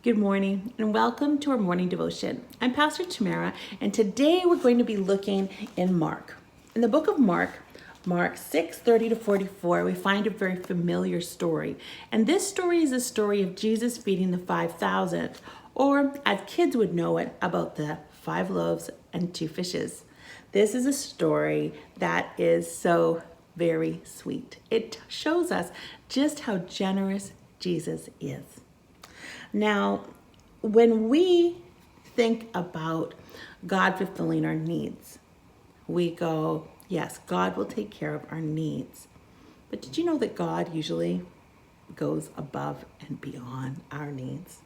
Good morning and welcome to our morning devotion. I'm Pastor Tamara, and today we're going to be looking in Mark. In the book of Mark, Mark 6:30 to 44, we find a very familiar story. And this story is a story of Jesus feeding the 5,000, or as kids would know it, about the 5 loaves and 2 fishes. This is a story that is so very sweet. It shows us just how generous Jesus is. Now, when we think about God fulfilling our needs, we go, yes, God will take care of our needs. But did you know that God usually goes above and beyond our needs?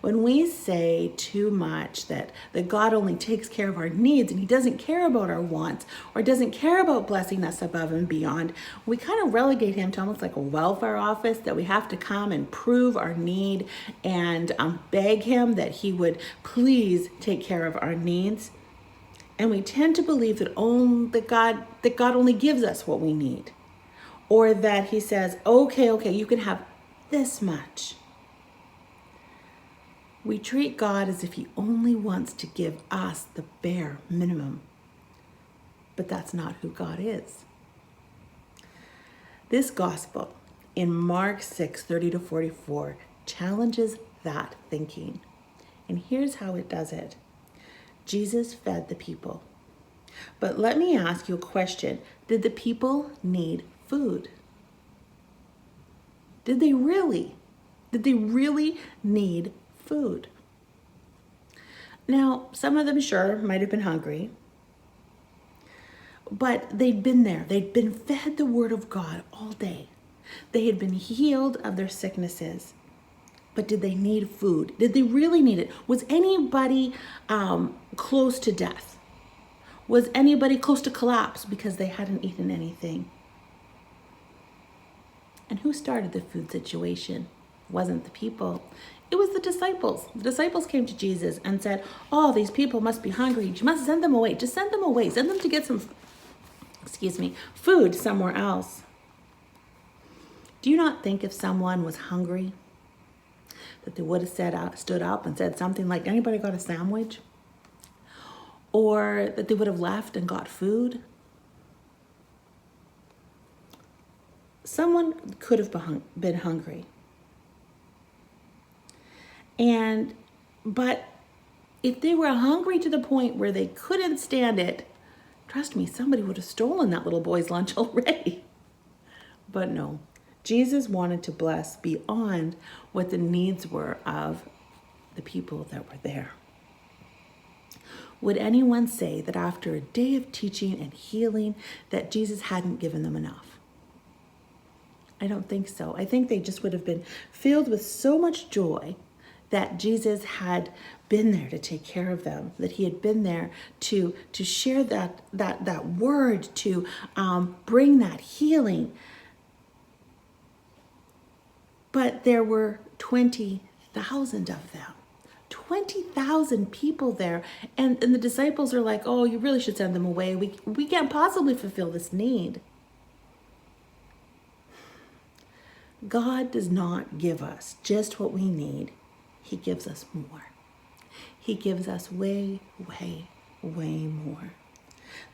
When we say too much that God only takes care of our needs and he doesn't care about our wants or doesn't care about blessing us above and beyond, we kind of relegate him to almost like a welfare office that we have to come and prove our need and beg him that he would please take care of our needs. And we tend to believe that God only gives us what we need, or that he says, okay, you can have this much. We treat God as if he only wants to give us the bare minimum. But that's not who God is. This gospel in Mark 6:30 to 44 challenges that thinking. And here's how it does it. Jesus fed the people. But let me ask you a question. Did the people need food? Did they really need food? Now, some of them sure might have been hungry, but they'd been there. They'd been fed the word of God all day. They had been healed of their sicknesses. But did they need food? Did they really need it? Was anybody close to death? Was anybody close to collapse because they hadn't eaten anything? And who started the food situation? It wasn't the people. It was the disciples. The disciples came to Jesus and said, oh, these people must be hungry. You must send them away. Just send them away. Send them to get some, food somewhere else. Do you not think if someone was hungry that they would have stood up and said something like, anybody got a sandwich? Or that they would have left and got food? Someone could have been hungry. But if they were hungry to the point where they couldn't stand it, trust me, somebody would have stolen that little boy's lunch already. But no, Jesus wanted to bless beyond what the needs were of the people that were there. Would anyone say that after a day of teaching and healing that Jesus hadn't given them enough? I don't think so. I think they just would have been filled with so much joy that Jesus had been there to take care of them, that he had been there to share that word, to bring that healing. But there were 20,000 of them. 20,000 people there. And the disciples are like, oh, you really should send them away. We can't possibly fulfill this need. God does not give us just what we need. He gives us more. He gives us way, way, way more.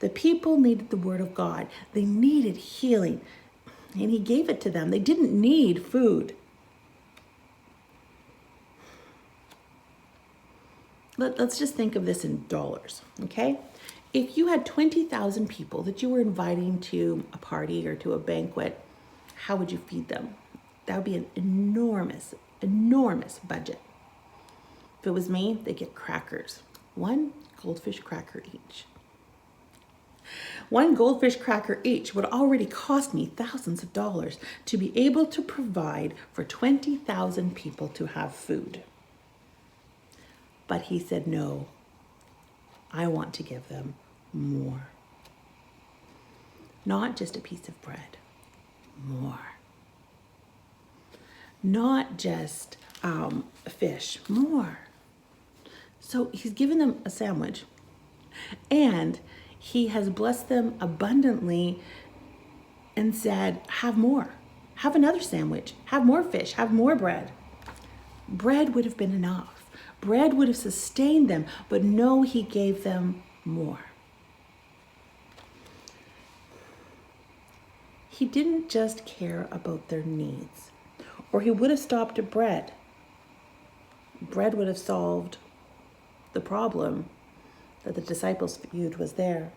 The people needed the word of God. They needed healing, and he gave it to them. They didn't need food. Let's just think of this in dollars, okay? If you had 20,000 people that you were inviting to a party or to a banquet, how would you feed them? That would be an enormous, enormous budget. If it was me, they'd get crackers. 1 goldfish cracker each. 1 goldfish cracker each would already cost me thousands of dollars to be able to provide for 20,000 people to have food. But he said, no, I want to give them more. Not just a piece of bread, more. Not just fish, more. So he's given them a sandwich, and he has blessed them abundantly and said, have more. Have another sandwich. Have more fish. Have more bread. Bread would have been enough. Bread would have sustained them, but no, he gave them more. He didn't just care about their needs, or he would have stopped at bread. Bread would have solved the problem that the disciples viewed was there.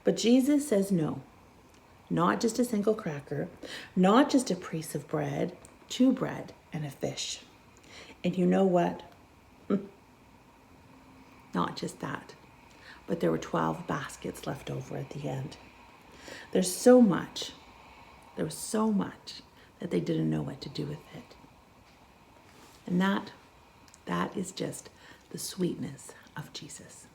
But Jesus says no, not just a single cracker, not just a piece of bread, 2 bread and a fish. And you know what? Not just that, but there were 12 baskets left over at the end. There was so much that they didn't know what to do with it. And that is just the sweetness of Jesus.